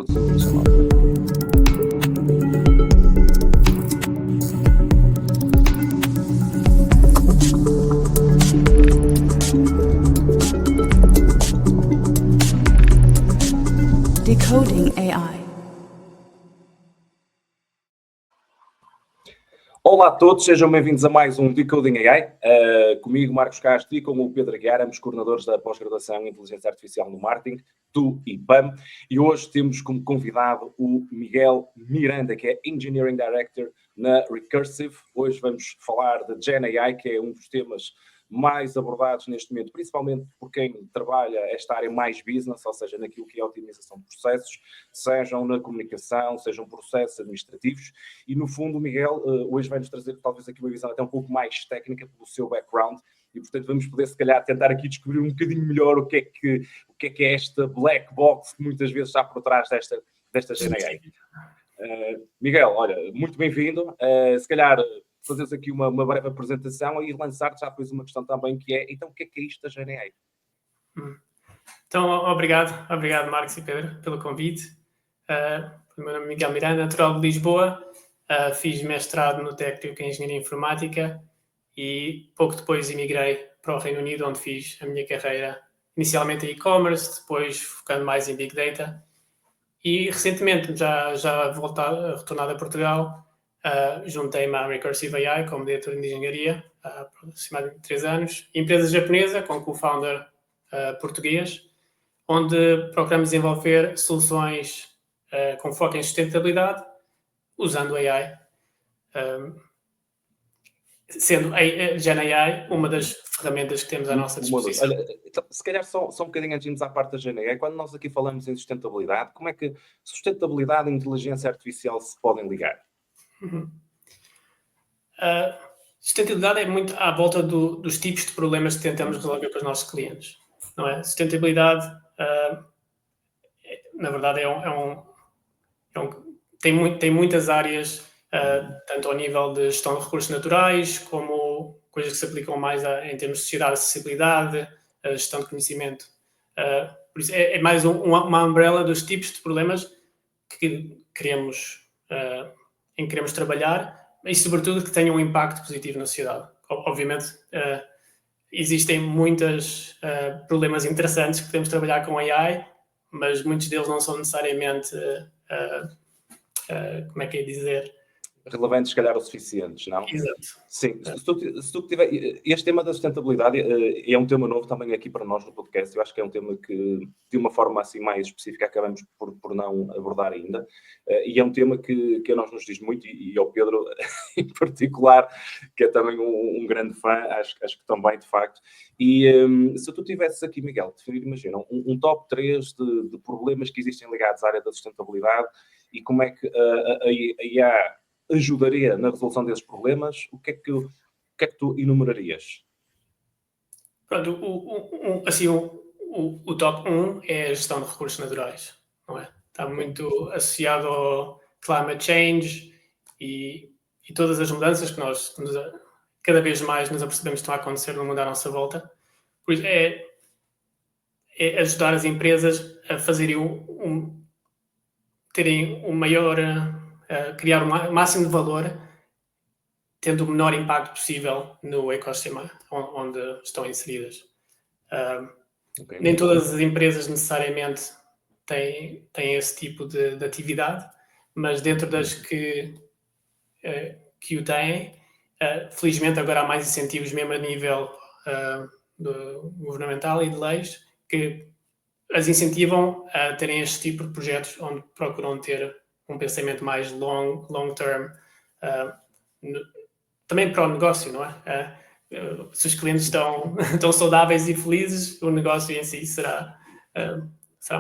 Decoding AI. Olá a todos, sejam bem-vindos a mais um Decoding AI. Comigo, Marcos Castro, e com o Pedro Aguiar, ambos coordenadores da pós-graduação em Inteligência Artificial no Marketing, do IPAM. E hoje temos como convidado o Miguel Miranda, que é Engineering Director na Recursive. Hoje vamos falar de Gen AI, que é um dos temas mais abordados neste momento, principalmente por quem trabalha esta área mais business, ou seja, naquilo que é a otimização de processos, sejam na comunicação, sejam processos administrativos. E, no fundo, o Miguel hoje vai-nos trazer talvez aqui uma visão até um pouco mais técnica pelo seu background e, portanto, vamos poder, se calhar, tentar aqui descobrir um bocadinho melhor o que é esta black box que muitas vezes está por trás desta Gen AI. Miguel, olha, muito bem-vindo. Se calhar fazeres aqui uma breve apresentação e lançar-te já depois uma questão também que é, então, o que é isto da Gen AI? Então, obrigado Marcos e Pedro pelo convite. O meu nome é Miguel Miranda, natural de Lisboa, fiz mestrado no técnico em Engenharia Informática e pouco depois emigrei para o Reino Unido, onde fiz a minha carreira inicialmente em e-commerce, depois focando mais em Big Data e recentemente, já retornado a Portugal, juntei-me à Recursive AI como diretor de engenharia há aproximadamente 3 anos, empresa japonesa com co-founder português, onde procuramos desenvolver soluções com foco em sustentabilidade, usando AI, sendo a Gen AI uma das ferramentas que temos à nossa disposição. Olha, então, se calhar só um bocadinho antes de irmos à parte da Gen AI, quando nós aqui falamos em sustentabilidade, como é que sustentabilidade e inteligência artificial se podem ligar? Sustentabilidade é muito à volta dos tipos de problemas que tentamos resolver com os nossos clientes, não é? Sustentabilidade, na verdade, tem muitas áreas, tanto ao nível de gestão de recursos naturais, como coisas que se aplicam mais em termos de sociedade, acessibilidade, gestão de conhecimento. Por isso é mais uma umbrella dos tipos de problemas que queremos trabalhar e, sobretudo, que tenham um impacto positivo na sociedade. Obviamente, existem muitos problemas interessantes que podemos trabalhar com AI, mas muitos deles não são necessariamente, como é que é dizer? Relevantes, se calhar, o suficientes, não? Exato. Sim. Se tu tiver... Este tema da sustentabilidade é um tema novo também aqui para nós no podcast. Eu acho que é um tema que, de uma forma assim mais específica, acabamos por não abordar ainda. E é um tema que a nós nos diz muito, e ao Pedro em particular, que é também um grande fã, acho que também, de facto. E se tu tivesses aqui, Miguel, definir, imagina, um top 3 de problemas que existem ligados à área da sustentabilidade e como é que a IA ajudaria na resolução desses problemas, o que é que tu enumerarias? Pronto, o top 1 é a gestão de recursos naturais, não é? Está muito associado ao climate change e todas as mudanças que nós cada vez mais nos apercebemos que estão a acontecer no mundo à nossa volta. Por isso é ajudar as empresas a fazerem terem um maior, criar o máximo de valor, tendo o menor impacto possível no ecossistema onde estão inseridas. Nem todas as empresas necessariamente têm esse tipo de atividade, mas dentro das que o têm, felizmente agora há mais incentivos mesmo a nível governamental e de leis que as incentivam a terem este tipo de projetos onde procuram ter um pensamento mais long term, também para o negócio, não é? Se os clientes estão saudáveis e felizes, o negócio em si será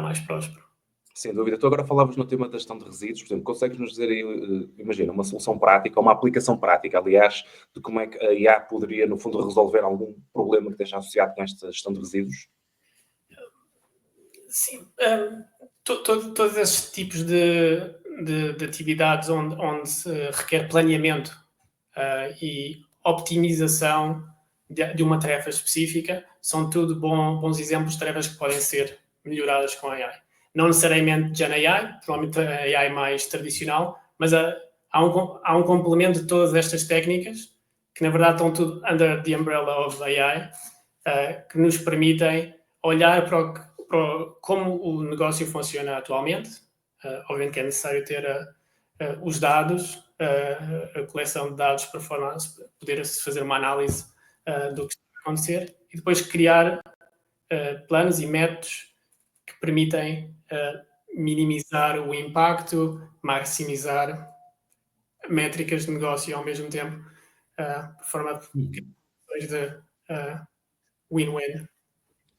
mais próspero. Sem dúvida. Tu agora falavas no tema da gestão de resíduos, por exemplo, consegues nos dizer aí, imagina, uma solução prática, uma aplicação prática, aliás, de como é que a IA poderia, no fundo, resolver algum problema que esteja associado com esta gestão de resíduos? Sim. Todos esses tipos de atividades onde se requer planeamento e optimização de uma tarefa específica são tudo bons exemplos de tarefas que podem ser melhoradas com a AI. não necessariamente Gen AI, provavelmente a AI mais tradicional, mas há um complemento de todas estas técnicas que na verdade estão tudo under the umbrella of AI, que nos permitem olhar para como o negócio funciona atualmente. Obviamente que é necessário ter os dados, a coleção de dados para poder-se fazer uma análise do que está a acontecer e depois criar planos e métodos que permitem minimizar o impacto, maximizar métricas de negócio ao mesmo tempo, de forma a de win-win.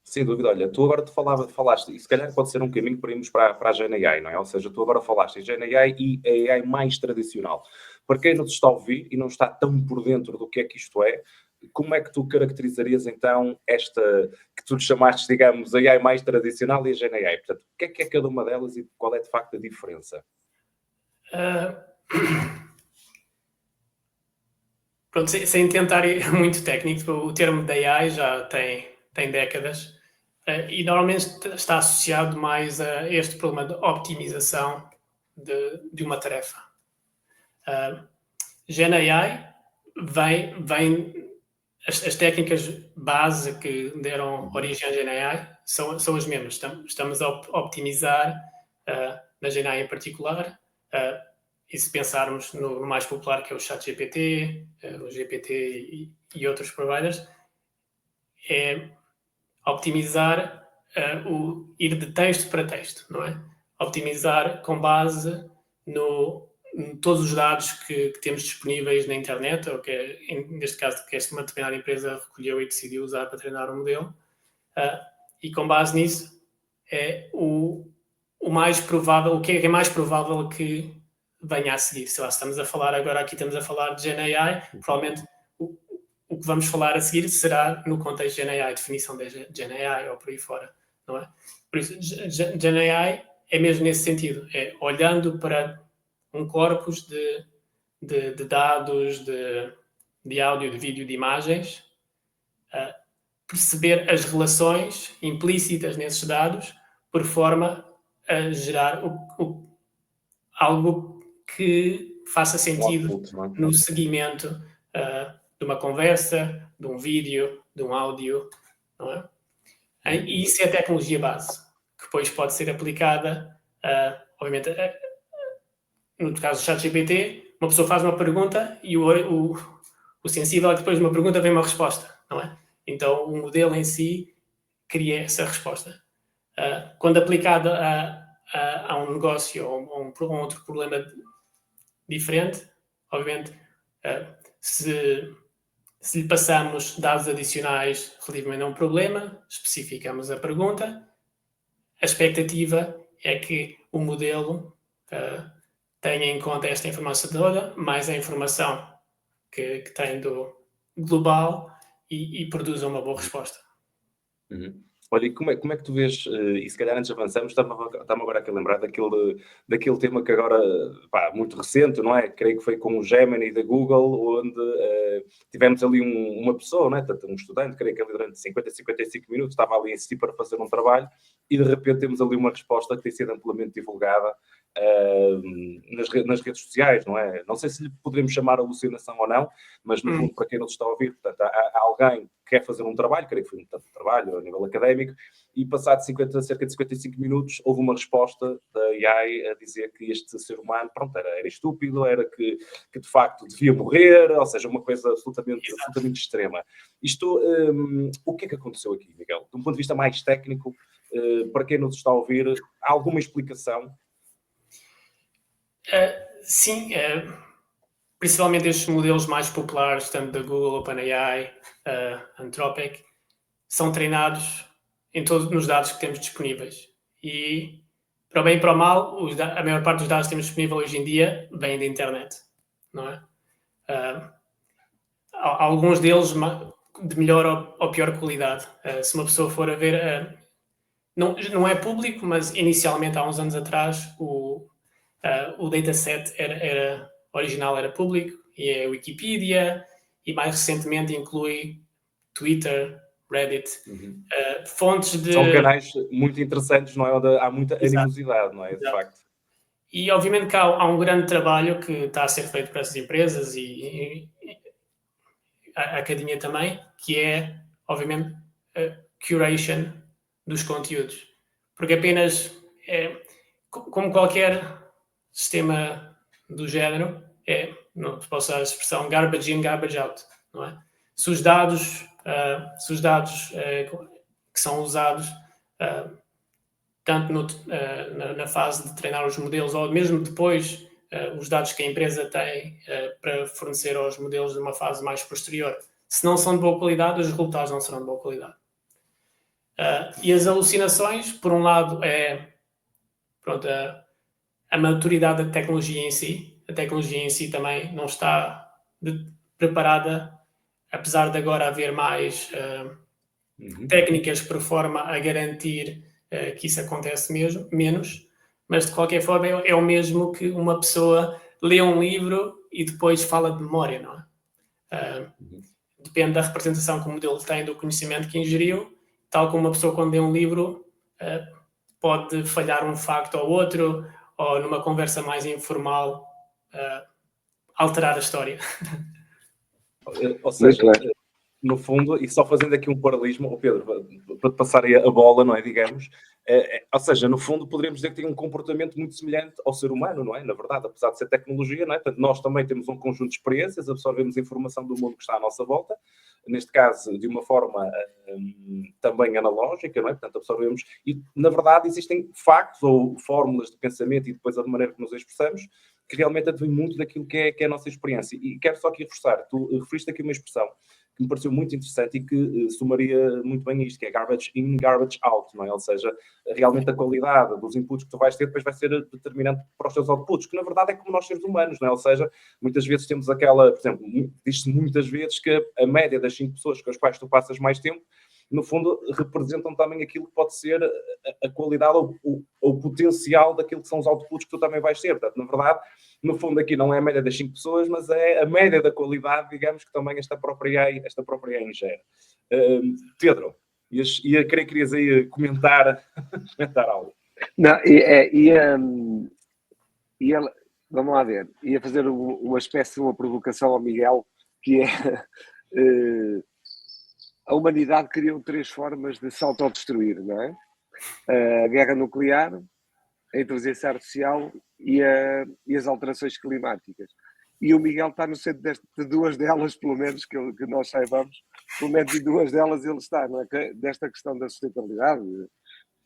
Sem dúvida, olha, tu agora falaste, e se calhar pode ser um caminho para irmos para a Gen AI, não é? Ou seja, tu agora falaste em Gen AI e a AI mais tradicional. Para quem nos está a ouvir e não está tão por dentro do que é que isto é, como é que tu caracterizarias então esta, que tu lhe chamaste, digamos, a AI mais tradicional e a Gen AI? Portanto, o que é cada uma delas e qual é de facto a diferença? Pronto, sem tentar ir muito técnico, o termo da AI já tem décadas e normalmente está associado mais a este problema de optimização de uma tarefa. Gen AI vem as técnicas base que deram origem à Gen AI são as mesmas. Estamos a optimizar na Gen AI em particular, e se pensarmos no mais popular, que é o ChatGPT, o GPT e outros providers, é optimizar ir de texto para texto, não é? Optimizar com base em todos os dados que temos disponíveis na internet, ou neste caso, que uma determinada empresa recolheu e decidiu usar para treinar um modelo, e com base nisso é o mais provável, o que é mais provável que venha a seguir. Se lá estamos a falar agora, aqui estamos a falar de Gen AI, provavelmente o que vamos falar a seguir será no contexto de Gen AI, definição de Gen AI ou por aí fora, não é? Por isso, Gen AI é mesmo nesse sentido, é olhando para um corpus de dados, de áudio, de vídeo, de imagens, perceber as relações implícitas nesses dados, por forma a gerar algo que faça sentido no seguimento de uma conversa, de um vídeo, de um áudio, não é? E isso é a tecnologia base, que depois pode ser aplicada, obviamente, no caso do ChatGPT, uma pessoa faz uma pergunta e o sensível depois de uma pergunta vem uma resposta, não é? Então o modelo em si cria essa resposta. Quando aplicado a um negócio ou a um outro problema diferente, obviamente, se lhe passamos dados adicionais relativamente a um problema, especificamos a pergunta, a expectativa é que o modelo tenha em conta esta informação toda, mais a informação que tem do global e produza uma boa resposta. Olha, e como é que tu vês, e se calhar antes avançamos, está-me agora aqui a lembrar daquele tema que agora, muito recente, não é? Creio que foi com o Gemini da Google, onde tivemos ali uma pessoa, não é? Um estudante, creio que ali durante 55 minutos estava ali a insistir para fazer um trabalho e de repente temos ali uma resposta que tem sido amplamente divulgada nas redes sociais, não é? Não sei se lhe poderíamos chamar alucinação ou não, mas no fundo, para quem não está a ouvir, portanto, há alguém que quer fazer um trabalho, creio que foi um trabalho a nível académico, e passado cerca de 55 minutos houve uma resposta da AI a dizer que este ser humano, pronto, era estúpido, era que de facto devia morrer, ou seja, uma coisa absolutamente extrema. Isto, o que é que aconteceu aqui, Miguel? De um ponto de vista mais técnico, para quem nos está a ouvir, há alguma explicação? Sim, principalmente estes modelos mais populares, tanto da Google, OpenAI, Anthropic, são treinados nos dados que temos disponíveis. E, para o bem e para o mal, a maior parte dos dados que temos disponível hoje em dia vêm da internet, não é? Alguns deles de melhor ou pior qualidade. Se uma pessoa for a ver, não é público, mas inicialmente, há uns anos atrás, o dataset original era público, e é a Wikipedia, e mais recentemente inclui Twitter, Reddit, fontes de... São canais muito interessantes, não é? Onde há muita Exato. animosidade, não é? De Exato. facto. E obviamente que há um grande trabalho que está a ser feito por essas empresas e a academia também, que é, obviamente, a curation dos conteúdos. Porque apenas, como qualquer sistema do género, não posso usar a expressão garbage in, garbage out, não é? Se os dados que são usados tanto na fase de treinar os modelos ou mesmo depois os dados que a empresa tem para fornecer aos modelos de uma fase mais posterior, se não são de boa qualidade, os resultados não serão de boa qualidade. E as alucinações, por um lado, a maturidade da tecnologia em si. A tecnologia em si também não está preparada, apesar de agora haver mais técnicas por forma a garantir que isso acontece menos, mas de qualquer forma é o mesmo que uma pessoa lê um livro e depois fala de memória, não é? Depende da representação que o modelo tem do conhecimento que ingeriu, tal como uma pessoa quando lê um livro pode falhar um facto ou outro, ou numa conversa mais informal alterar a história. Ou seja, no fundo, e só fazendo aqui um paralelismo, Pedro, para te passar aí a bola, não é, digamos, ou seja, no fundo poderíamos dizer que tem um comportamento muito semelhante ao ser humano, não é? Na verdade, apesar de ser tecnologia, não é? Portanto, nós também temos um conjunto de experiências, absorvemos informação do mundo que está à nossa volta, neste caso, de uma forma também analógica, não é? Portanto, absorvemos, e na verdade existem factos ou fórmulas de pensamento e depois a maneira que nos expressamos, que realmente advém muito daquilo que é a nossa experiência. E quero só aqui reforçar, tu referiste aqui uma expressão que me pareceu muito interessante e que somaria muito bem isto, que é garbage in, garbage out, não é? Ou seja, realmente a qualidade dos inputs que tu vais ter depois vai ser determinante para os teus outputs, que na verdade é como nós seres humanos, não é? Ou seja, muitas vezes temos aquela, por exemplo, diz-se muitas vezes que a média das 5 pessoas com as quais tu passas mais tempo, no fundo, representam também aquilo que pode ser a qualidade ou o potencial daquilo que são os outputs que tu também vais ter. Portanto, na verdade, no fundo aqui não é a média das 5 pessoas, mas é a média da qualidade, digamos, que também esta própria AI ingere. Pedro, querias aí comentar algo. Não, ela, vamos lá ver, ia fazer uma espécie de uma provocação ao Miguel, que é a humanidade criou 3 formas de se autodestruir, não é? A guerra nuclear, a inteligência artificial e as alterações climáticas. E o Miguel está no centro de 2 delas, pelo menos que nós saibamos, pelo menos de 2 delas ele está, não é? Desta questão da sustentabilidade,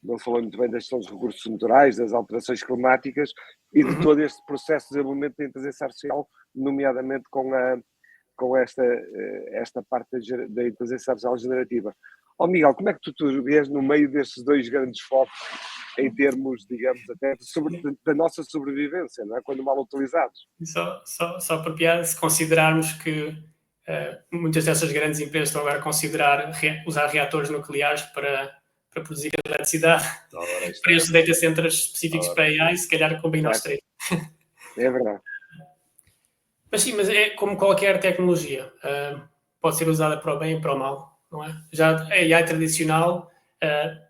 não falou muito bem da questão dos recursos naturais, das alterações climáticas e de todo este processo de desenvolvimento da inteligência artificial, nomeadamente com esta parte da inteligência artificial generativa. Miguel, como é que tu vês no meio destes 2 grandes focos em termos, digamos, até da nossa sobrevivência, não é? Quando mal utilizados? Só por piada, se considerarmos que muitas dessas grandes empresas estão agora a considerar usar reatores nucleares para produzir eletricidade para estes data centers específicos para AI, se calhar combina os 3. É verdade. Mas sim, mas é como qualquer tecnologia. Pode ser usada para o bem e para o mal, não é? Já a AI tradicional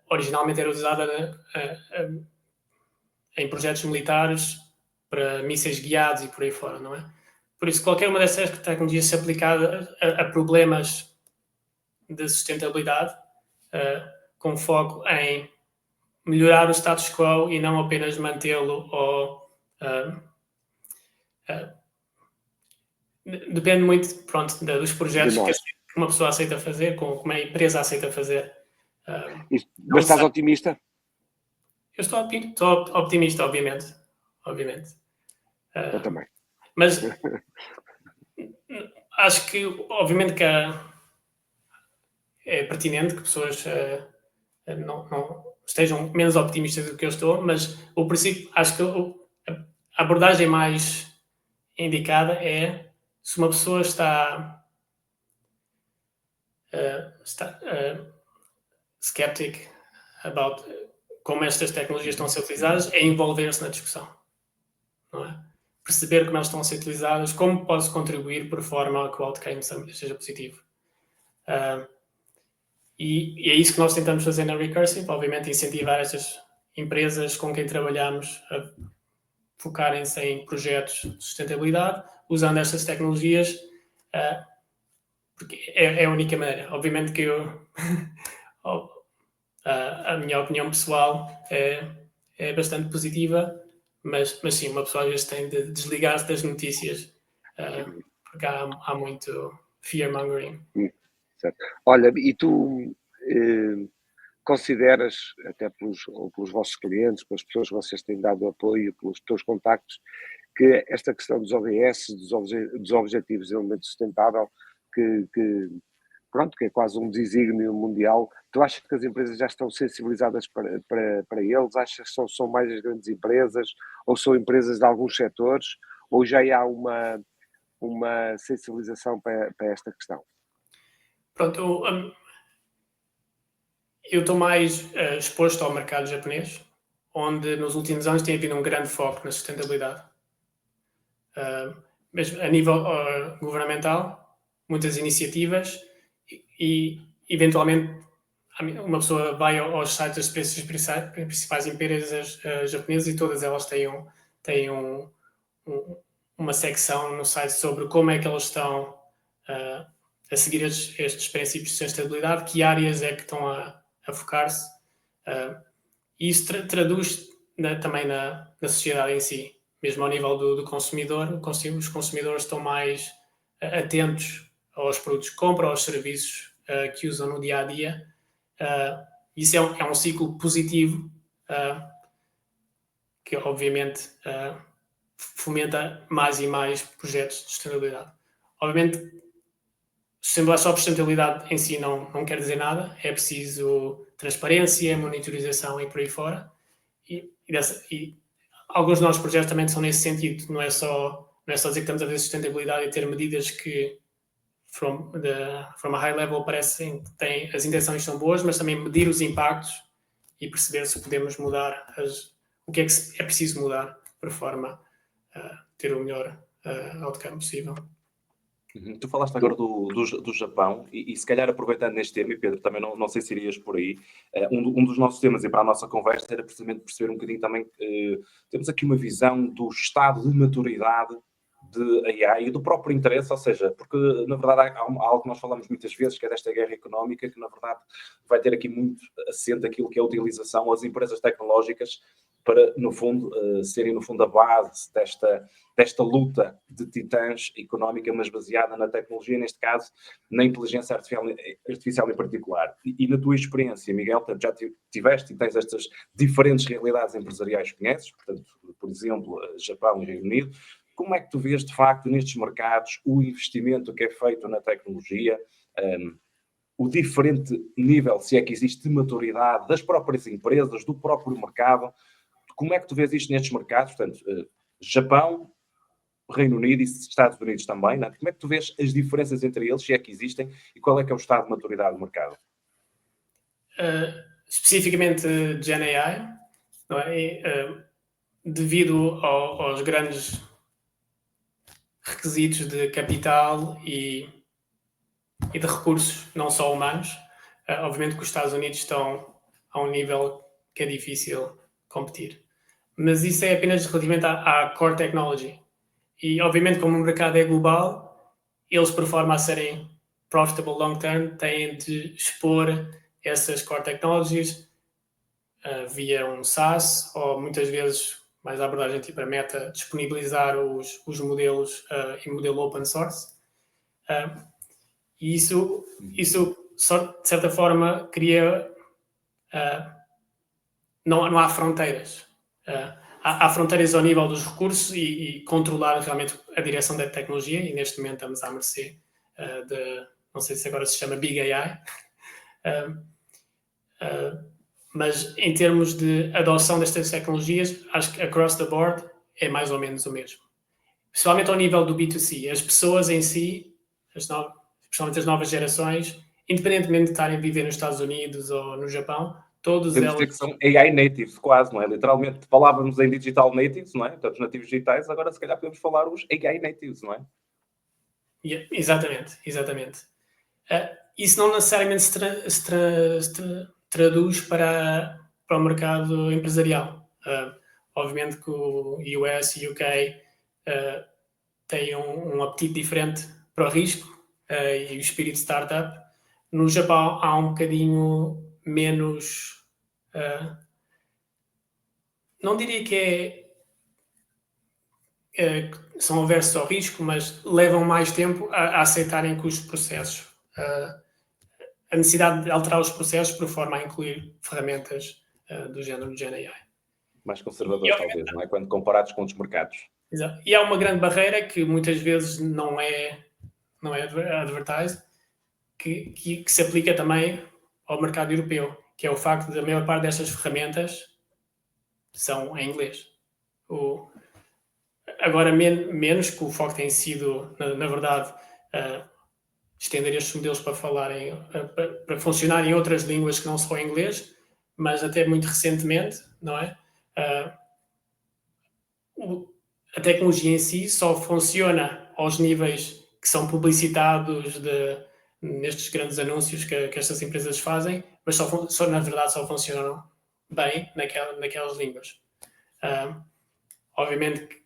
originalmente era usada em projetos militares para mísseis guiados e por aí fora, não é? Por isso, qualquer uma dessas tecnologias se aplicada a problemas de sustentabilidade, com foco em melhorar o status quo e não apenas mantê-lo ou depende muito, pronto, dos projetos que uma pessoa aceita fazer, como a empresa aceita fazer. Mas estás otimista? Eu estou optimista, obviamente. Eu também. Mas acho que, obviamente, que é pertinente que pessoas não estejam menos otimistas do que eu estou, mas o princípio, acho que a abordagem mais indicada é se uma pessoa está skeptic about como estas tecnologias estão a ser utilizadas, é envolver-se na discussão, não é? Perceber como elas estão a ser utilizadas, como posso contribuir por forma a que o outcome seja positivo. E é isso que nós tentamos fazer na Recursive, obviamente incentivar estas empresas com quem trabalhamos a focarem-se em projetos de sustentabilidade, usando estas tecnologias, porque é a única maneira. Obviamente que a minha opinião pessoal é bastante positiva, mas sim, uma pessoa às vezes tem de desligar-se das notícias, porque há muito fear-mongering. Certo. Olha, e tu consideras, até pelos vossos clientes, pelas pessoas que vocês têm dado apoio, pelos teus contactos, que esta questão dos ODS, dos Objetivos de Desenvolvimento Sustentável, que é quase um desígnio mundial, tu achas que as empresas já estão sensibilizadas para eles? Achas que são mais as grandes empresas, ou são empresas de alguns setores, ou já há uma sensibilização para esta questão? Pronto, eu estou mais exposto ao mercado japonês, onde nos últimos anos tem havido um grande foco na sustentabilidade. Mesmo a nível governamental, muitas iniciativas e eventualmente uma pessoa vai aos sites das principais empresas japonesas e todas elas têm uma secção no site sobre como é que elas estão a seguir estes princípios de sustentabilidade, que áreas é que estão a focar-se. E isso traduz também na sociedade em si, mesmo ao nível do consumidor. Os consumidores estão mais atentos aos produtos que compram, aos serviços que usam no dia a dia. Isso é um ciclo positivo que obviamente fomenta mais e mais projetos de sustentabilidade. Obviamente, só a sustentabilidade em si não quer dizer nada, é preciso transparência, monitorização e por aí fora. E alguns dos nossos projetos também são nesse sentido, não é só dizer que estamos a fazer sustentabilidade e ter medidas que from a high level parecem que as intenções são boas, mas também medir os impactos e perceber se podemos mudar o que é preciso mudar para forma a ter o melhor outcome possível. Tu falaste agora do Japão e se calhar aproveitando neste tema, e Pedro, também não sei se irias por aí, um dos nossos temas e para a nossa conversa era precisamente perceber um bocadinho também que temos aqui uma visão do estado de maturidade de AI e do próprio interesse, ou seja, porque na verdade há algo que nós falamos muitas vezes, que é desta guerra económica, que na verdade vai ter aqui muito assente aquilo que é a utilização das empresas tecnológicas para, no fundo, serem, no fundo, a base desta luta de titãs económica, mas baseada na tecnologia, neste caso, na inteligência artificial em particular. E na tua experiência, Miguel, já tiveste e tens estas diferentes realidades empresariais que conheces, portanto, por exemplo, Japão e Reino Unido. Como é que tu vês, de facto, nestes mercados, o investimento que é feito na tecnologia, o diferente nível, se é que existe, de maturidade das próprias empresas, do próprio mercado? Como é que tu vês isto nestes mercados? Portanto, Japão, Reino Unido e Estados Unidos também, não é? Como é que tu vês as diferenças entre eles, se é que existem, e qual é que é o estado de maturidade do mercado? Especificamente Gen AI, não é? Devido aos grandes requisitos de capital e de recursos, não só humanos, obviamente que os Estados Unidos estão a um nível que é difícil competir. Mas isso é apenas relativamente à core technology. E, obviamente, como o mercado é global, eles, por forma a serem profitable long term, têm de expor essas core technologies via um SaaS, ou muitas vezes, mais a abordagem tipo a Meta, disponibilizar os modelos em modelo open source. E isso, de certa forma, cria... não há fronteiras. Há fronteiras ao nível dos recursos e controlar realmente a direção da tecnologia, e neste momento estamos à mercê não sei se agora se chama Big AI, mas em termos de adoção destas tecnologias, acho que across the board é mais ou menos o mesmo. Principalmente ao nível do B2C, as pessoas em si, especialmente as novas gerações, independentemente de estarem a viver nos Estados Unidos ou no Japão, todos temos elas... que são AI natives, quase, não é? Literalmente, falávamos em digital natives, não é? Portanto, os nativos digitais, agora se calhar podemos falar os AI natives, não é? Exatamente. isso não necessariamente se traduz para o mercado empresarial. Obviamente que o US e o UK têm um apetite diferente para o risco e o espírito de startup. No Japão há um bocadinho menos... não diria que são aversos ao risco, mas levam mais tempo a aceitarem que os processos... a necessidade de alterar os processos por forma a incluir ferramentas do género do Gen AI. Mais conservadores, talvez, não é? Quando comparados com outros mercados. Exato. E há uma grande barreira que muitas vezes não é advertised, que se aplica também ao mercado europeu, que é o facto de a maior parte destas ferramentas são em inglês. Agora, menos, que o foco tem sido, na verdade, estender estes modelos para para funcionar em outras línguas que não só em inglês, mas até muito recentemente, não é? A tecnologia em si só funciona aos níveis que são publicitados nestes grandes anúncios que estas empresas fazem, mas na verdade só funcionam bem naquelas línguas. Obviamente que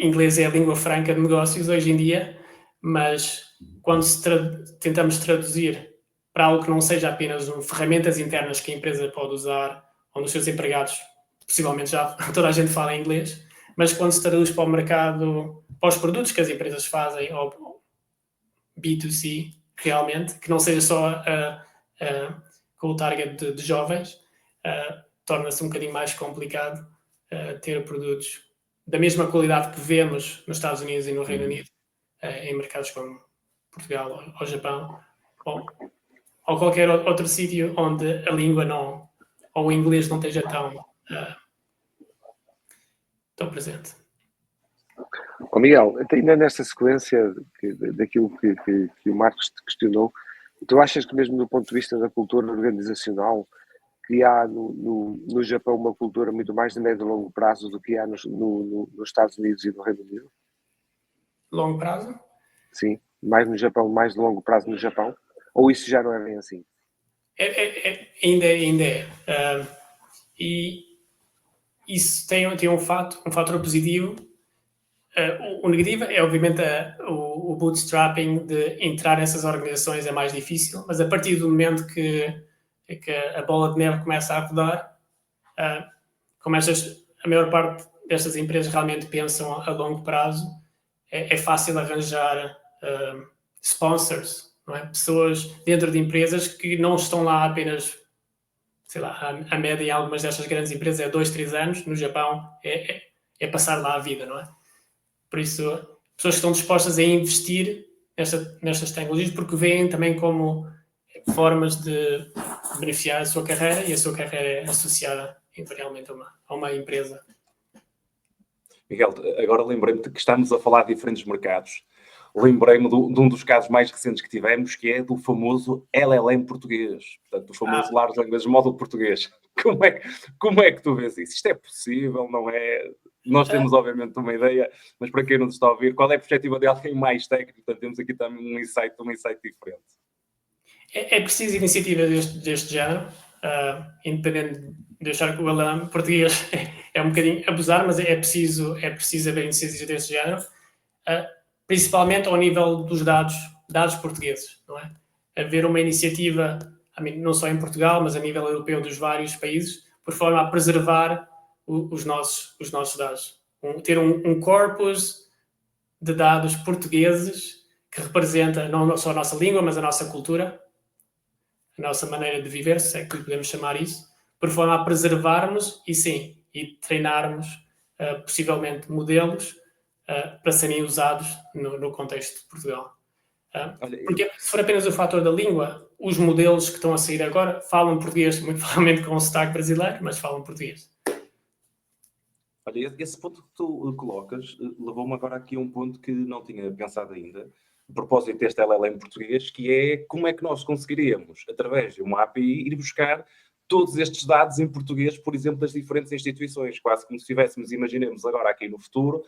inglês é a língua franca de negócios hoje em dia, mas quando tentamos traduzir para algo que não seja apenas ferramentas internas que a empresa pode usar, onde os seus empregados, possivelmente já toda a gente fala em inglês, mas quando se traduz para o mercado, para os produtos que as empresas fazem, ou B2C, realmente, que não seja só com o target de jovens, torna-se um bocadinho mais complicado ter produtos da mesma qualidade que vemos nos Estados Unidos e no Reino Unido, em mercados como Portugal ou Japão, ou qualquer outro sítio onde a língua ou o inglês não esteja tão presente. Miguel, ainda nesta sequência daquilo que o Marcos te questionou, tu achas que mesmo do ponto de vista da cultura organizacional, que há no Japão uma cultura muito mais de médio e longo prazo do que há nos Estados Unidos e no Reino Unido? Longo prazo? Sim, mais no Japão, mais de longo prazo no Japão? Ou isso já não é bem assim? Ainda é. E isso tem um fator positivo. O negativo é, obviamente, o bootstrapping de entrar nessas organizações é mais difícil, mas a partir do momento que a bola de neve começa a rodar, como a maior parte destas empresas realmente pensam a longo prazo, é fácil arranjar sponsors, não é? Pessoas dentro de empresas que não estão lá apenas, sei lá, a média em algumas destas grandes empresas é 2-3 anos, no Japão é passar lá a vida, não é? Por isso, pessoas que estão dispostas a investir nestas tecnologias porque veem também como formas de beneficiar a sua carreira, e a sua carreira é associada invariavelmente a uma empresa. Miguel, agora lembrei-me de que estamos a falar de diferentes mercados. Lembrei-me de um dos casos mais recentes que tivemos, que é do famoso LLM português. Portanto, o famoso Large Language Model português. Como é que tu vês isso? Isto é possível, não é? Nós temos, obviamente, uma ideia, mas para quem não nos está a ouvir, qual é a perspectiva de alguém mais técnico? Portanto, temos aqui também um insight diferente. É preciso iniciativas deste género, independente de achar que o LLM português é um bocadinho abusar, mas é preciso haver iniciativas deste género, principalmente ao nível dos dados portugueses, não é? Haver uma iniciativa, não só em Portugal, mas a nível europeu dos vários países, por forma a preservar os nossos dados. Ter um corpus de dados portugueses que representa não só a nossa língua, mas a nossa cultura, a nossa maneira de viver, se é que podemos chamar isso, por forma a preservarmos e treinarmos possivelmente modelos para serem usados no contexto de Portugal. Porque se for apenas o fator da língua, os modelos que estão a sair agora falam português, muito provavelmente com um sotaque brasileiro, mas falam português. Olha, esse ponto que tu colocas levou-me agora aqui a um ponto que não tinha pensado ainda, a propósito deste LLM português, que é como é que nós conseguiríamos, através de uma API, ir buscar todos estes dados em português, por exemplo, das diferentes instituições, quase como se tivéssemos, imaginemos agora aqui no futuro,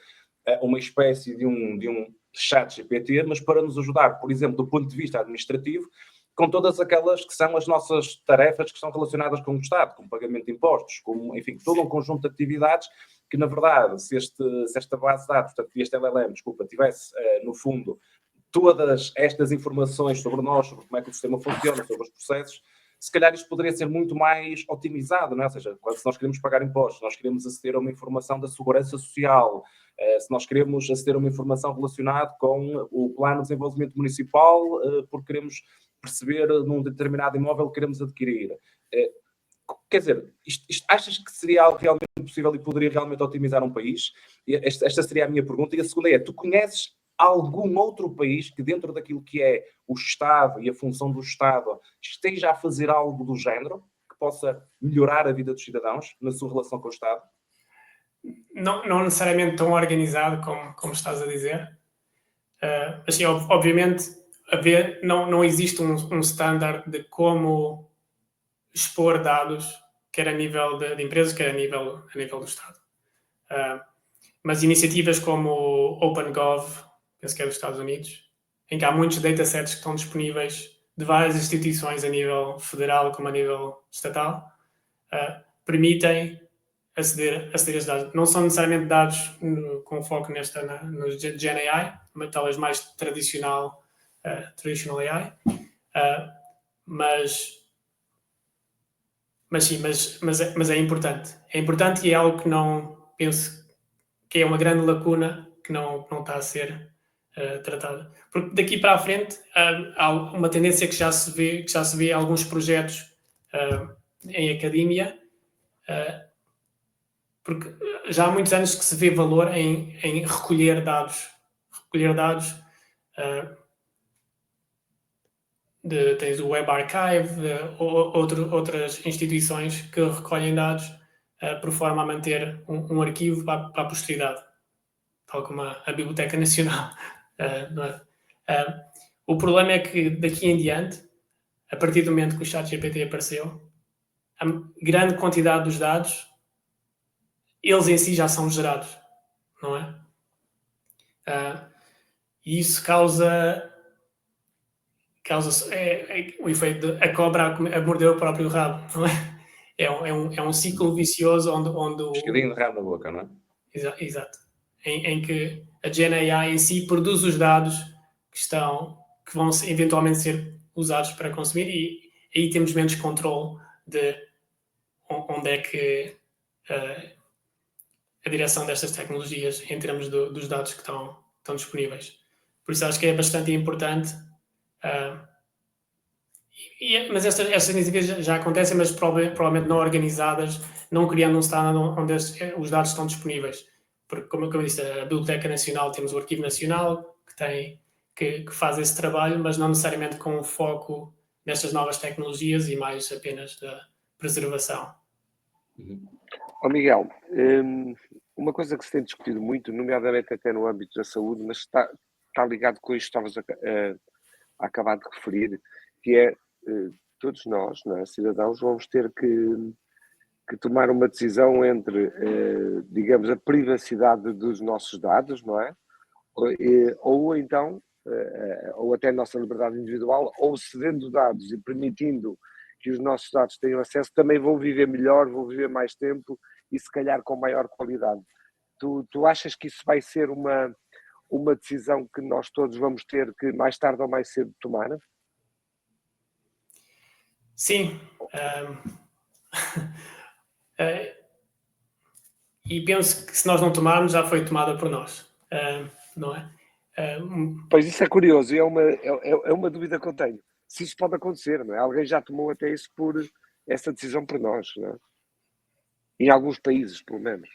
uma espécie de um ChatGPT, mas para nos ajudar, por exemplo, do ponto de vista administrativo, com todas aquelas que são as nossas tarefas que estão relacionadas com o Estado, com o pagamento de impostos, com, enfim, todo um conjunto de atividades que, na verdade, se esta base de dados, portanto, este LLM, tivesse, no fundo, todas estas informações sobre nós, sobre como é que o sistema funciona, sobre os processos, se calhar isto poderia ser muito mais otimizado, não é? Ou seja, se nós queremos pagar impostos, se nós queremos aceder a uma informação da segurança social, se nós queremos aceder a uma informação relacionada com o plano de desenvolvimento municipal, porque queremos perceber num determinado imóvel que queremos adquirir. Quer dizer, isto achas que seria algo realmente possível e poderia realmente otimizar um país? Esta seria a minha pergunta. E a segunda é, tu conheces algum outro país que dentro daquilo que é o Estado e a função do Estado esteja a fazer algo do género que possa melhorar a vida dos cidadãos na sua relação com o Estado? Não necessariamente tão organizado como estás a dizer. Mas sim, obviamente não existe um standard de como expor dados, quer a nível de empresas, quer a nível do Estado. Mas iniciativas como o OpenGov, penso que é dos Estados Unidos, em que há muitos datasets que estão disponíveis de várias instituições a nível federal como a nível estatal, permitem aceder a esses dados. Não são necessariamente dados com foco no Gen AI, mas talvez mais tradicional AI, mas é importante. É importante e é algo que não penso que é uma grande lacuna que não está a ser tratada. Porque daqui para a frente há uma tendência que já se vê em alguns projetos em academia, porque já há muitos anos que se vê valor em recolher dados. Tens o Web Archive, outras instituições que recolhem dados por forma a manter um arquivo para a posteridade, tal como a Biblioteca Nacional. Não é? O problema é que daqui em diante, a partir do momento que o ChatGPT apareceu, a grande quantidade dos dados, eles em si já são gerados, não é? E isso causa o efeito de a cobra a morder o próprio rabo, não é? É um ciclo vicioso onde Um bocadinho de rabo na boca, não é? Exato. Em que a Gen AI em si produz os dados que vão eventualmente ser usados para consumir e aí temos menos controle de onde é que a direção destas tecnologias em termos dos dados que estão disponíveis. Por isso acho que é bastante importante. Mas estas iniciativas já acontecem, mas provavelmente não organizadas, não criando um standard onde os dados estão disponíveis. Porque, como eu disse, a Biblioteca Nacional, temos o Arquivo Nacional, que faz esse trabalho, mas não necessariamente com o foco nestas novas tecnologias e mais apenas da preservação. Miguel, uma coisa que se tem discutido muito, nomeadamente até no âmbito da saúde, mas está ligado com isto que estavas a acabar de referir, que é todos nós, não é, cidadãos, vamos ter que tomar uma decisão entre, digamos, a privacidade dos nossos dados, não é? Ou então, ou até a nossa liberdade individual, ou cedendo dados e permitindo que os nossos dados tenham acesso, também vão viver melhor, vão viver mais tempo e se calhar com maior qualidade. Tu achas que isso vai ser uma decisão que nós todos vamos ter que mais tarde ou mais cedo tomar? Sim. E penso que se nós não tomarmos, já foi tomada por nós. Não é? Pois isso é curioso e é uma dúvida que eu tenho. Se isso pode acontecer, não é? Alguém já tomou até essa decisão por nós, não é? Em alguns países, pelo menos.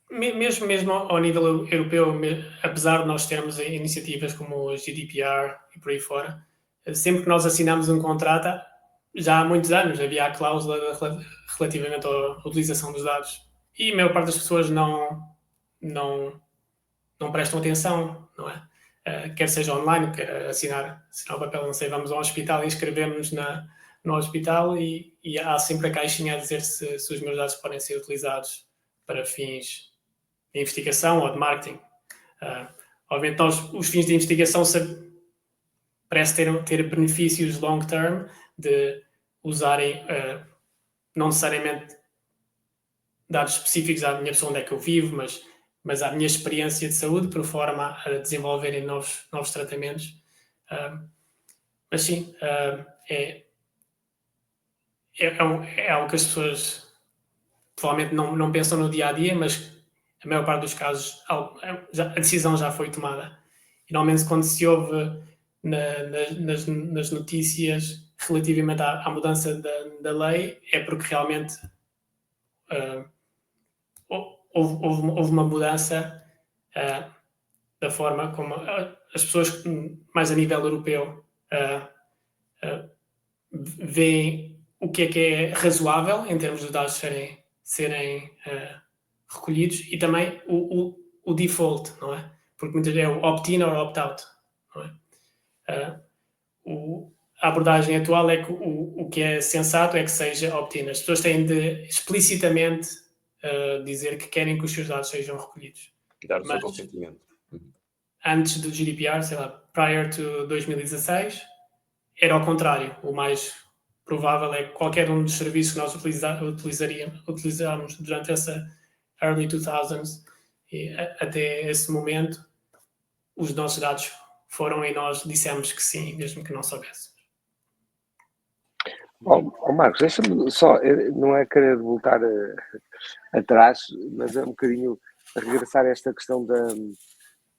Mesmo ao nível europeu, apesar de nós termos iniciativas como o GDPR e por aí fora, sempre que nós assinamos um contrato, já há muitos anos havia a cláusula relativamente à utilização dos dados. E a maior parte das pessoas não prestam atenção, não é? Quer seja online, quer assinar o papel, não sei, vamos ao hospital e inscrevemos no hospital e há sempre a caixinha a dizer se os meus dados podem ser utilizados para fins de investigação ou de marketing. obviamente, os fins de investigação parece ter benefícios long term de usarem não necessariamente dados específicos à minha pessoa, onde é que eu vivo, mas à minha experiência de saúde, por forma a desenvolverem novos tratamentos. Mas sim, é algo que as pessoas provavelmente não pensam no dia a dia, mas a maior parte dos casos a decisão já foi tomada. E normalmente, quando se ouve nas notícias relativamente à mudança da lei, é porque realmente houve uma mudança da forma como as pessoas, mais a nível europeu, veem o que é razoável em termos de dados serem recolhidos, e também o default, não é? Porque muitas vezes é o opt-in ou opt-out, não é? A abordagem atual é que o que é sensato é que seja opt-in. As pessoas têm de explicitamente dizer que querem que os seus dados sejam recolhidos. E dar o seu consentimento. Antes do GDPR, sei lá, prior to 2016, era ao contrário. O mais provável é que qualquer um dos serviços que nós utilizáramos durante essa early 2000s e até esse momento, os nossos dados foram e nós dissemos que sim, mesmo que não soubéssemos. Marcos, deixa-me só, não é querer voltar atrás, mas é um bocadinho regressar a esta questão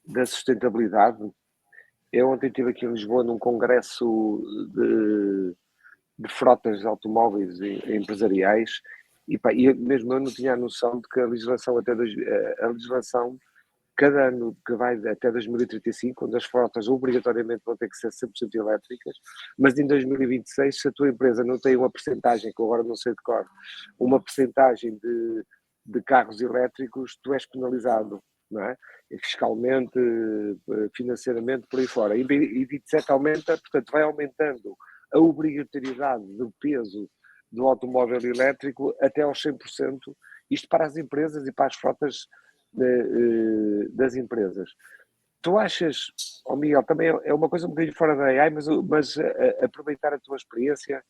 da sustentabilidade. Eu ontem estive aqui em Lisboa num congresso de frotas de automóveis empresariais e mesmo eu não tinha a noção de que a legislação cada ano que vai até 2035, onde as frotas obrigatoriamente vão ter que ser 100% elétricas, mas em 2026, se a tua empresa não tem uma percentagem, que eu agora não sei de cor, uma percentagem de carros elétricos, tu és penalizado, não é? Fiscalmente, financeiramente, por aí fora. E 27 aumenta, portanto vai aumentando a obrigatoriedade do peso do automóvel elétrico até aos 100%, isto para as empresas e para as frotas das empresas. Tu achas, Miguel, também é uma coisa um bocadinho fora da AI, mas aproveitar a tua experiência,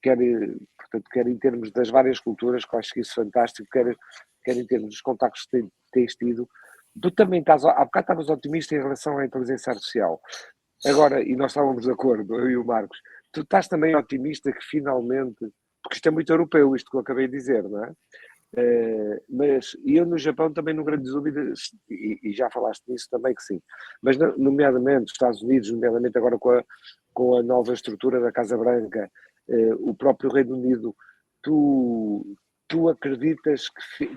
quer em termos das várias culturas, que eu acho que isso é fantástico, quer em termos dos contactos que tens tido, tu também há bocado estavas otimista em relação à inteligência artificial. Agora, e nós estávamos de acordo, eu e o Marcos, tu estás também otimista que finalmente, porque isto é muito europeu, isto que eu acabei de dizer, não é? Mas eu no Japão também não grande dúvida, e já falaste nisso também que sim, mas nomeadamente os Estados Unidos, nomeadamente agora com a nova estrutura da Casa Branca, o próprio Reino Unido, tu acreditas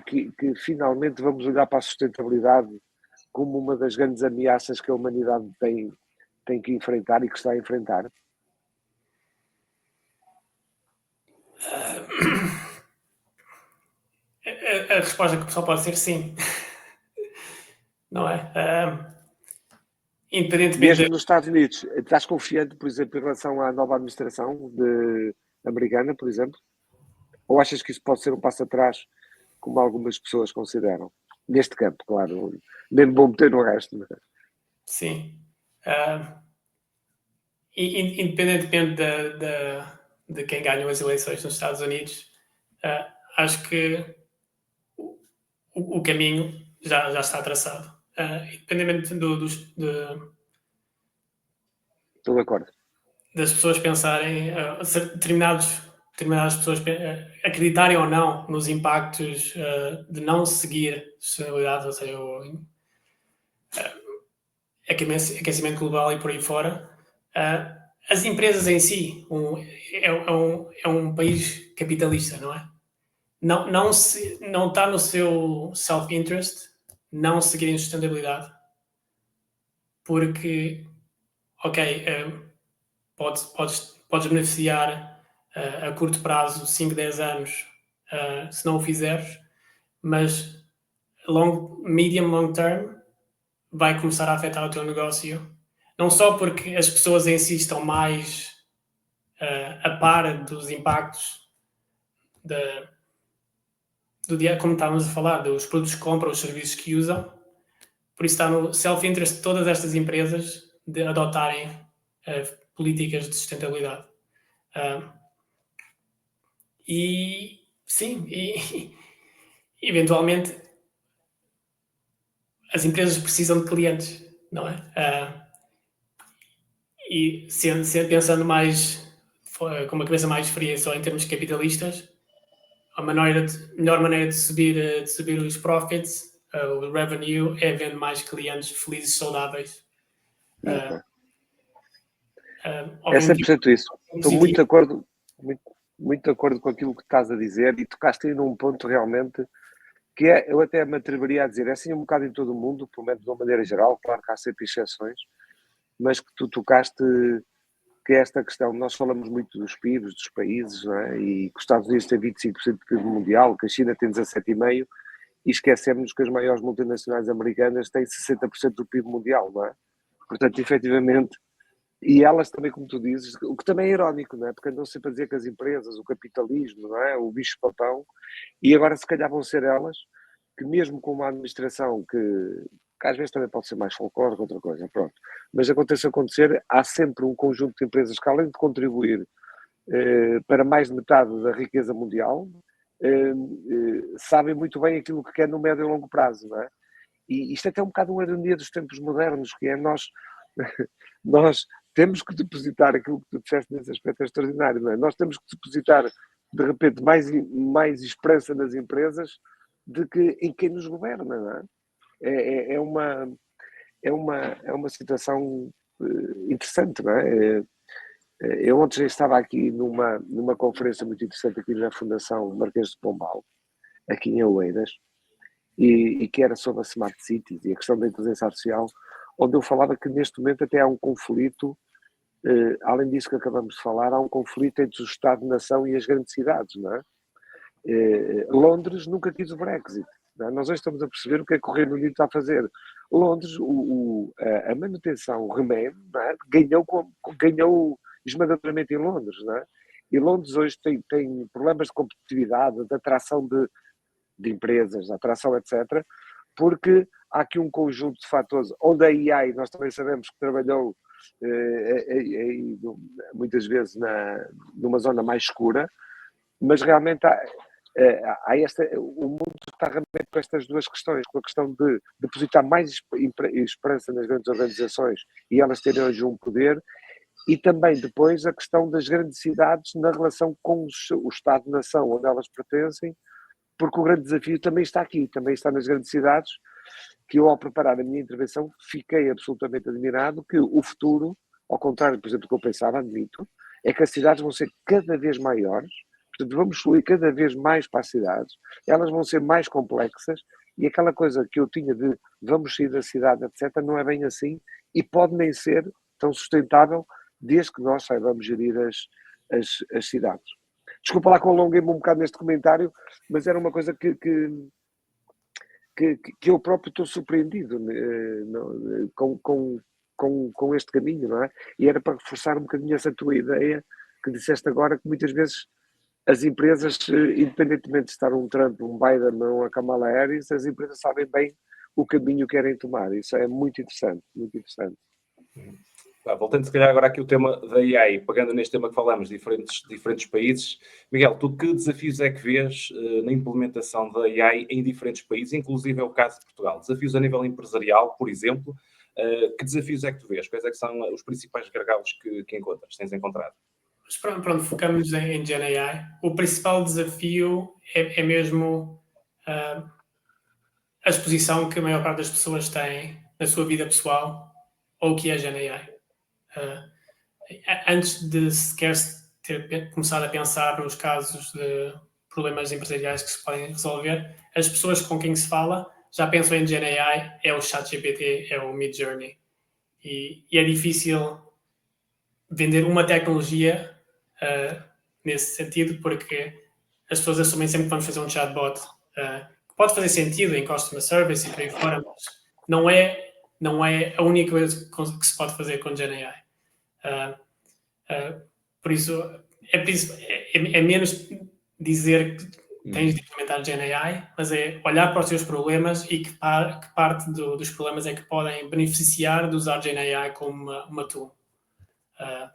que finalmente vamos olhar para a sustentabilidade como uma das grandes ameaças que a humanidade tem que enfrentar e que está a enfrentar? A resposta que o pessoal pode ser sim. Não é? Independentemente mesmo nos Estados Unidos, estás confiante, por exemplo, em relação à nova administração americana, por exemplo? Ou achas que isso pode ser um passo atrás, como algumas pessoas consideram? Neste campo, claro. Nem vou meter no resto. Mas... Sim. Independentemente de quem ganhou as eleições nos Estados Unidos, acho que o caminho já está traçado. Independentemente Estou de acordo. Das pessoas pensarem, determinadas pessoas acreditarem ou não nos impactos de não seguir sustentabilidade, ou seja, aquecimento global e por aí fora. As empresas em si, é um país capitalista, não é? Não está no seu self-interest não seguirem sustentabilidade, porque, ok, podes beneficiar a curto prazo, 5, 10 anos, se não o fizeres, mas medium, long term, vai começar a afetar o teu negócio, não só porque as pessoas em si estão mais a par dos impactos do dia, como estávamos a falar, dos produtos que compram, os serviços que usam, Por isso está no self-interest de todas estas empresas de adotarem políticas de sustentabilidade. E sim, e eventualmente as empresas precisam de clientes, não é? E pensando mais com uma cabeça mais fria só em termos capitalistas, a melhor maneira de subir os profits, o revenue, é vendo mais clientes felizes, saudáveis. É 100% isso. Estou muito de acordo, muito de acordo com aquilo que estás a dizer, e tocaste aí num ponto realmente que eu até me atreveria a dizer, é assim um bocado em todo o mundo, pelo menos de uma maneira geral, claro que há sempre exceções, mas que tu tocaste, que é esta questão, nós falamos muito dos PIBs, dos países, não é? E que os Estados Unidos têm 25% do PIB mundial, que a China tem 17,5%, e esquecemos que as maiores multinacionais americanas têm 60% do PIB mundial, não é? Portanto, efetivamente, e elas também, como tu dizes, o que também é irónico, não é? Porque andam sempre a dizer que as empresas, o capitalismo, não é? O bicho-papão, e agora se calhar vão ser elas que mesmo com uma administração que às vezes também pode ser mais folclore que outra coisa, pronto. Mas acontecer, há sempre um conjunto de empresas que, além de contribuir para mais de metade da riqueza mundial, sabem muito bem aquilo que quer no médio e longo prazo, não é? E isto é até um bocado uma ironia dos tempos modernos, que é nós temos que depositar aquilo que tu disseste nesse aspecto extraordinário, não é? Nós temos que depositar, de repente, mais esperança nas empresas de que em quem nos governa, não é? É uma situação interessante, não é? Eu ontem estava aqui numa conferência muito interessante aqui na Fundação Marquês de Pombal, aqui em Oeiras, e que era sobre a Smart Cities e a questão da inteligência artificial, onde eu falava que neste momento até há um conflito, além disso que acabamos de falar, há um conflito entre o Estado-nação e as grandes cidades, não é? Londres nunca quis o Brexit. Não é? Nós hoje estamos a perceber o que é que o Reino Unido está a fazer. Londres, a manutenção, o Remain, não é? ganhou esmagadoramente em Londres. Não é? E Londres hoje tem problemas de competitividade, de atração de empresas, de atração, etc., porque há aqui um conjunto de fatores, onde a AI, nós também sabemos que trabalhou muitas vezes numa zona mais escura, mas realmente o mundo está realmente com estas duas questões, com a questão de depositar mais esperança nas grandes organizações e elas terem hoje um poder, e também depois a questão das grandes cidades na relação com o Estado-nação onde elas pertencem, porque o grande desafio também está aqui, também está nas grandes cidades, que eu, ao preparar a minha intervenção, fiquei absolutamente admirado que o futuro, ao contrário, por exemplo, do que eu pensava, admito, é que as cidades vão ser cada vez maiores, portanto vamos fluir cada vez mais para as cidades, elas vão ser mais complexas, e aquela coisa que eu tinha de vamos sair da cidade, etc., não é bem assim, e pode nem ser tão sustentável, desde que nós saibamos gerir as cidades. Desculpa lá que eu alonguei-me um bocado neste comentário, mas era uma coisa que eu próprio estou surpreendido com este caminho, não é? E era para reforçar um bocadinho essa tua ideia que disseste agora, que muitas vezes as empresas, independentemente de estar um Trump, um Biden ou uma Kamala Harris, as empresas sabem bem o caminho que querem tomar. Isso é muito interessante, muito interessante. Voltando se calhar agora aqui o tema da AI, pegando neste tema que falamos, diferentes países. Miguel, tu que desafios é que vês na implementação da AI em diferentes países, inclusive é o caso de Portugal? Desafios a nível empresarial, por exemplo, que desafios é que tu vês? Quais é que são os principais gargalos que tens encontrado? Mas pronto, focamos em Gen AI. O principal desafio é mesmo a exposição que a maior parte das pessoas tem na sua vida pessoal ou que é Gen AI. Antes de sequer ter começado a pensar nos casos de problemas empresariais que se podem resolver, as pessoas com quem se fala já pensam em Gen AI, é o ChatGPT, é o Midjourney. E é difícil vender uma tecnologia nesse sentido, porque as pessoas assumem sempre que vamos fazer um chatbot. Pode fazer sentido em customer service e por aí fora, mas não é a única coisa que se pode fazer com Gen AI. Por isso, é menos dizer tens de implementar Gen AI, mas é olhar para os teus problemas e que parte dos problemas é que podem beneficiar de usar Gen AI como uma tool.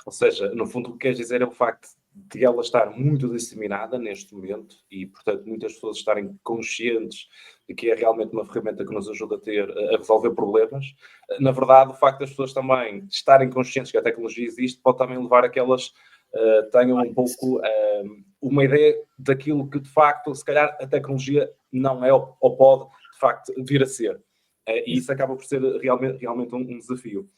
Ou seja, no fundo, o que queres dizer é o facto de ela estar muito disseminada neste momento e, portanto, muitas pessoas estarem conscientes de que é realmente uma ferramenta que nos ajuda a resolver problemas. Na verdade, o facto das pessoas também estarem conscientes que a tecnologia existe pode também levar a que elas tenham um pouco uma ideia daquilo que, de facto, se calhar a tecnologia não é ou pode, de facto, vir a ser. E isso acaba por ser realmente um desafio.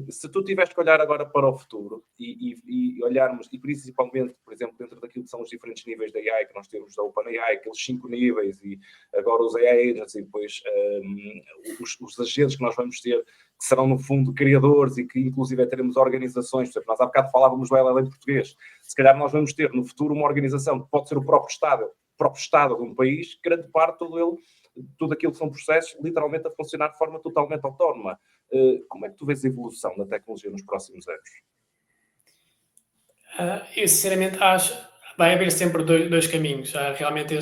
Se tu tiveres que olhar agora para o futuro e olharmos, e principalmente, por exemplo, dentro daquilo que são os diferentes níveis da AI, que nós temos da OpenAI, aqueles 5 níveis, e agora os AI agents, e depois os agentes que nós vamos ter, que serão no fundo criadores e que inclusive teremos organizações, por exemplo, nós há bocado falávamos do LLM português, se calhar nós vamos ter no futuro uma organização que pode ser o próprio Estado de um país, grande parte tudo aquilo que são processos, literalmente a funcionar de forma totalmente autónoma. Como é que tu vês a evolução da tecnologia nos próximos anos? Eu sinceramente acho que vai haver sempre dois caminhos. Há realmente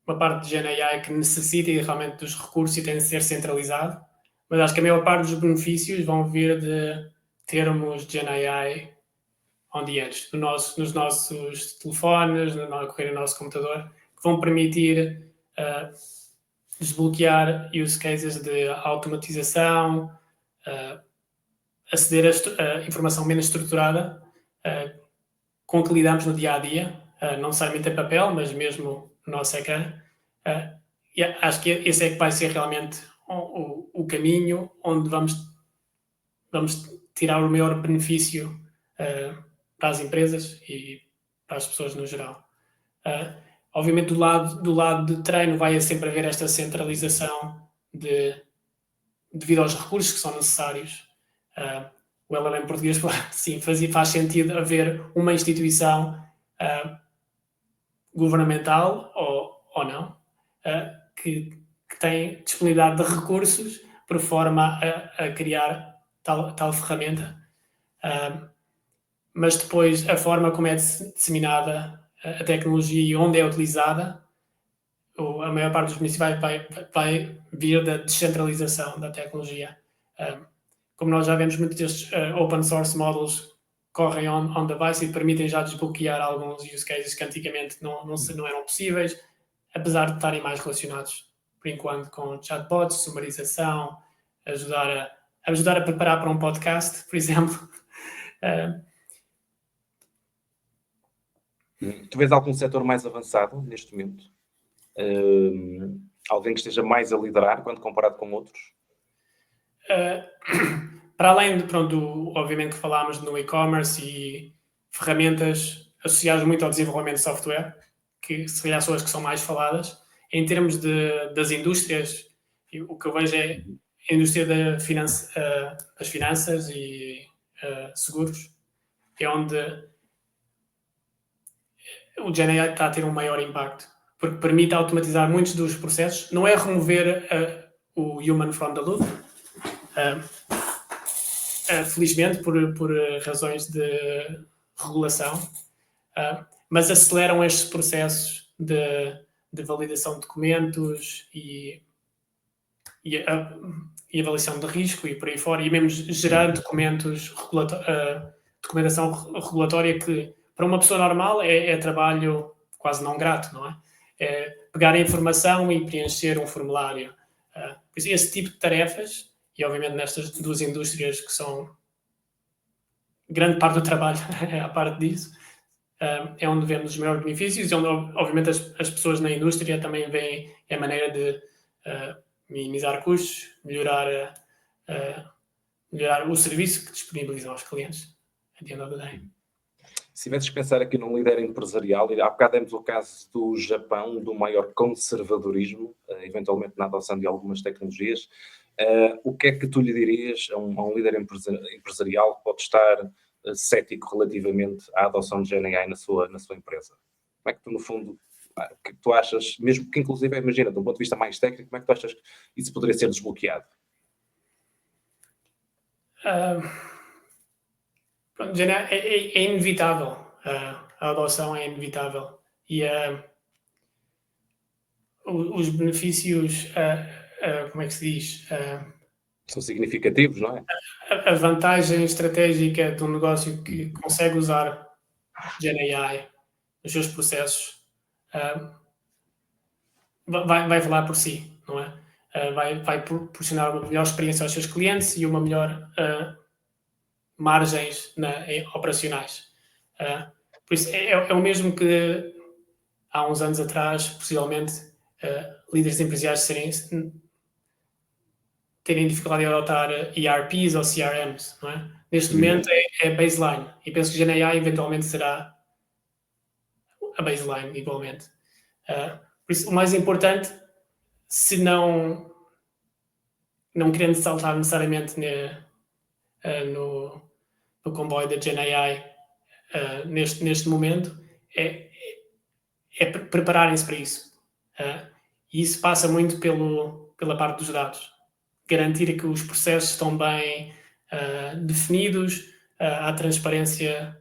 uma parte de Gen AI que necessita realmente dos recursos e tem de ser centralizado, mas acho que a maior parte dos benefícios vão vir de termos Gen AI on the edge, nos nossos telefones, no nosso computador, que vão permitir desbloquear use cases de automatização, aceder a informação menos estruturada com que lidamos no dia a dia, não necessariamente em papel, mas mesmo no nosso ecrã. E acho que esse é que vai ser realmente o caminho onde vamos tirar o maior benefício para as empresas e para as pessoas no geral. Obviamente, do lado de treino vai sempre haver esta centralização devido aos recursos que são necessários. O LLM português, sim, faz sentido haver uma instituição governamental ou não, que tem disponibilidade de recursos por forma a criar tal ferramenta. Mas depois a forma como é disseminada a tecnologia e onde é utilizada, a maior parte dos benefícios vai vir da descentralização da tecnologia. Como nós já vemos, muitos destes open source models correm on device e permitem já desbloquear alguns use cases que antigamente não eram possíveis, apesar de estarem mais relacionados, por enquanto, com chatbots, sumarização, ajudar a preparar para um podcast, por exemplo. Tu vês algum setor mais avançado neste momento? Alguém que esteja mais a liderar quando comparado com outros? Para além de, obviamente que falámos no e-commerce e ferramentas associadas muito ao desenvolvimento de software, que se calhar são as que são mais faladas, em termos das indústrias, o que eu vejo é a indústria das finanças e seguros, é onde o Gen AI está a ter um maior impacto, porque permite automatizar muitos dos processos, não é remover o human from the loop, felizmente por razões de regulação, mas aceleram estes processos de validação de documentos e avaliação de risco e por aí fora, e mesmo gerar documentação regulatória que para uma pessoa normal é trabalho quase não grato, não é? É pegar a informação e preencher um formulário. Esse tipo de tarefas, e obviamente nestas duas indústrias que são grande parte do trabalho é a parte disso, é onde vemos os maiores benefícios e onde obviamente as pessoas na indústria também veem a maneira de minimizar custos, melhorar o serviço que disponibilizam aos clientes at the end of the day. Se tivesses que pensar aqui num líder empresarial, há bocado demos o caso do Japão, do maior conservadorismo, eventualmente na adoção de algumas tecnologias. O que é que tu lhe dirias a um líder empresarial que pode estar cético relativamente à adoção de Gen AI na sua empresa? Como é que tu, no fundo, o que tu achas, mesmo que inclusive, imagina, de um ponto de vista mais técnico, como é que tu achas que isso poderia ser desbloqueado? Gen AI é inevitável a adoção é inevitável. E os benefícios, como é que se diz? São significativos, não é? A vantagem estratégica de um negócio que consegue usar GenAI nos seus processos vai falar por si, não é? Vai proporcionar uma melhor experiência aos seus clientes e uma melhor margens operacionais. Por isso, é o mesmo que há uns anos atrás, possivelmente, líderes empresariais terem dificuldade em adotar ERPs ou CRMs, não é? Neste momento é baseline, e penso que GenAI eventualmente será a baseline igualmente. Por isso, o mais importante, se não querendo saltar necessariamente no comboio da GenAI neste momento, é prepararem-se para isso. E isso passa muito pela parte dos dados. Garantir que os processos estão bem definidos, há transparência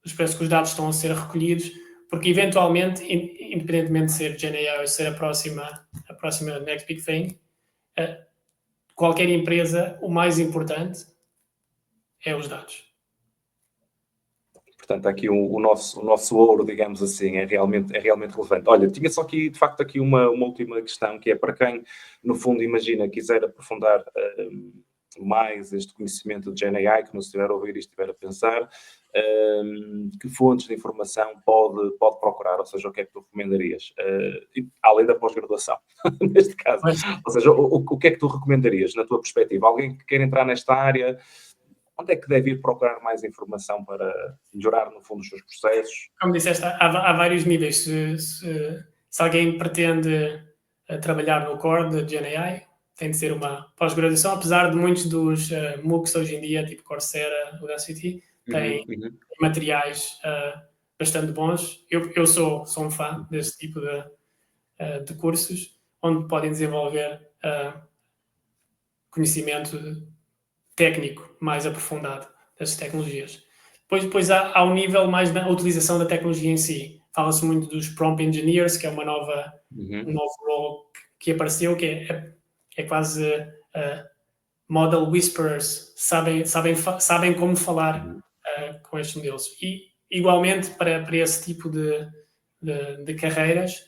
dos processos, que os dados estão a ser recolhidos, porque eventualmente, independentemente de ser GenAI ou ser a próxima next big thing, qualquer empresa, o mais importante é os dados. Portanto, aqui o nosso ouro, digamos assim, é realmente relevante. Olha, tinha só aqui, de facto, aqui uma última questão, que é para quem, no fundo, imagina, quiser aprofundar mais este conhecimento de GenAI, que não estiver a ouvir e estiver a pensar, que fontes de informação pode procurar, ou seja, o que é que tu recomendarias? Além da pós-graduação, neste caso. Ou seja, o que é que tu recomendarias, na tua perspectiva? Alguém que quer entrar nesta área, onde é que deve ir procurar mais informação para melhorar, no fundo, os seus processos? Como disseste, há vários níveis. Se alguém pretende trabalhar no core de GenAI, tem de ser uma pós-graduação, apesar de muitos dos MOOCs hoje em dia, tipo Coursera, Udacity, têm materiais bastante bons. Eu sou um fã desse tipo de cursos, onde podem desenvolver conhecimento técnico mais aprofundado das tecnologias. Depois há um nível mais da utilização da tecnologia em si. Fala-se muito dos prompt engineers, que é um novo role que apareceu, que é quase model whisperers, sabem como falar com estes modelos. E, igualmente, para esse tipo de carreiras,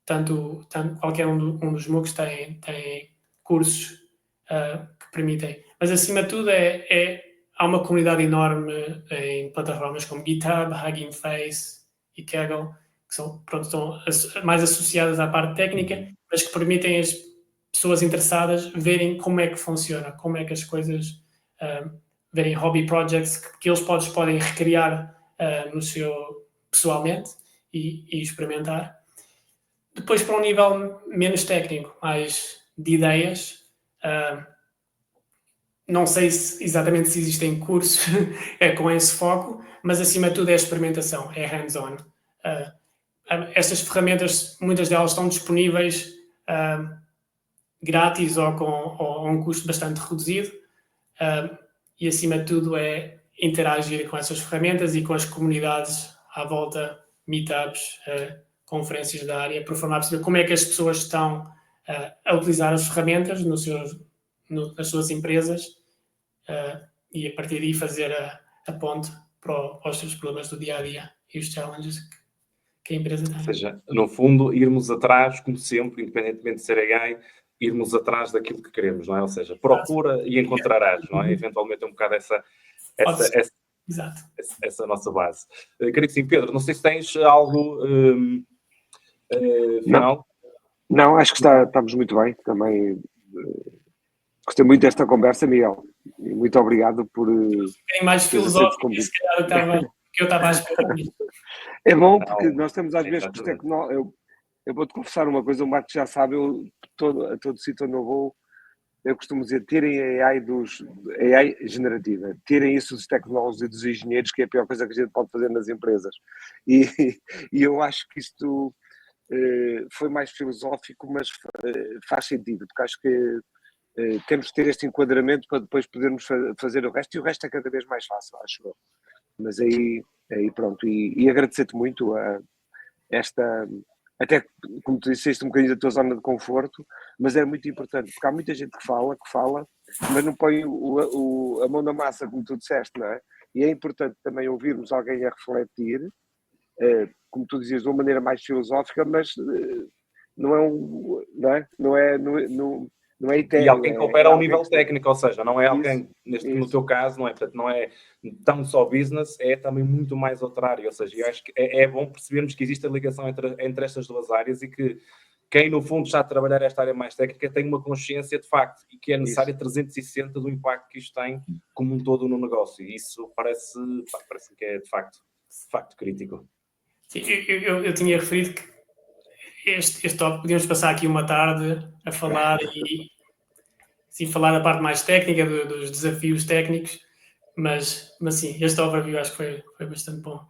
tanto qualquer um dos MOOCs tem cursos que permitem. Mas, acima de tudo, há uma comunidade enorme em plataformas como GitHub, Hugging Face e Kaggle, que estão mais associadas à parte técnica, mas que permitem as pessoas interessadas verem como é que funciona, como é que as coisas, verem hobby projects que eles podem recriar pessoalmente e experimentar. Depois, para um nível menos técnico, mais de ideias, não sei exatamente se existem cursos com esse foco, mas acima de tudo é a experimentação, é hands-on. Estas ferramentas, muitas delas estão disponíveis grátis ou com um custo bastante reduzido, e acima de tudo é interagir com essas ferramentas e com as comunidades à volta, meetups, conferências da área, para formar perceber como é que as pessoas estão a utilizar as ferramentas nas suas empresas, e a partir daí fazer a ponte para os seus problemas do dia-a-dia e os challenges que a empresa tem. Ou seja, no fundo, irmos atrás, como sempre, independentemente de ser AI, irmos atrás daquilo que queremos, não é? Ou seja, procura e encontrarás, não é? Eventualmente um bocado essa nossa base. Caríssimo Pedro, não sei se tens algo final. Não, acho que estamos muito bem. Também gostei muito desta conversa, Miguel. E muito obrigado por... Tem mais filosófico, se calhar que eu estava à espera. É bom, porque nós temos às vezes com tecnologia. Eu vou-te confessar uma coisa, o Marcos já sabe, a todo sítio onde eu vou, eu costumo dizer, terem AI generativa, terem isso dos tecnólogos e dos engenheiros, que é a pior coisa que a gente pode fazer nas empresas. E eu acho que isto foi mais filosófico, mas faz sentido, porque acho que temos que ter este enquadramento para depois podermos fazer o resto, e o resto é cada vez mais fácil, acho eu. Mas aí E pronto, e agradecer-te muito a esta, até como tu disseste, um bocadinho da tua zona de conforto, mas é muito importante, porque há muita gente que fala, mas não põe a mão na massa, como tu disseste, não é? E é importante também ouvirmos alguém a refletir, como tu dizias, de uma maneira mais filosófica, mas não é etéreo. E alguém que opera ao nível técnico, ou seja, não é alguém, isso. No teu caso, não é? Portanto, não é tão só business, é também muito mais outra área. Ou seja, eu acho que é bom percebermos que existe a ligação entre estas duas áreas e que quem, no fundo, está a trabalhar esta área mais técnica tem uma consciência de facto e que é necessária 360 do impacto que isto tem como um todo no negócio. E isso parece que é, de facto crítico. Sim, eu tinha referido que este tópico podíamos passar aqui uma tarde a falar e falar da parte mais técnica, dos desafios técnicos, mas sim, este overview acho que foi bastante bom.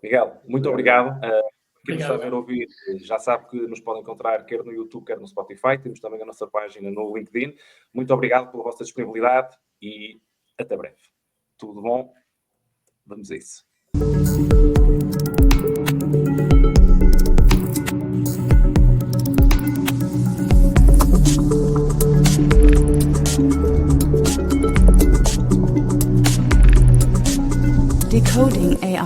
Miguel, muito obrigado. Quem nos está a ver Obrigado. ouvir já sabe que nos pode encontrar quer no YouTube, quer no Spotify. Temos também a nossa página no LinkedIn. Muito obrigado pela vossa disponibilidade e até breve. Tudo bom? Vamos a isso. Decoding AI.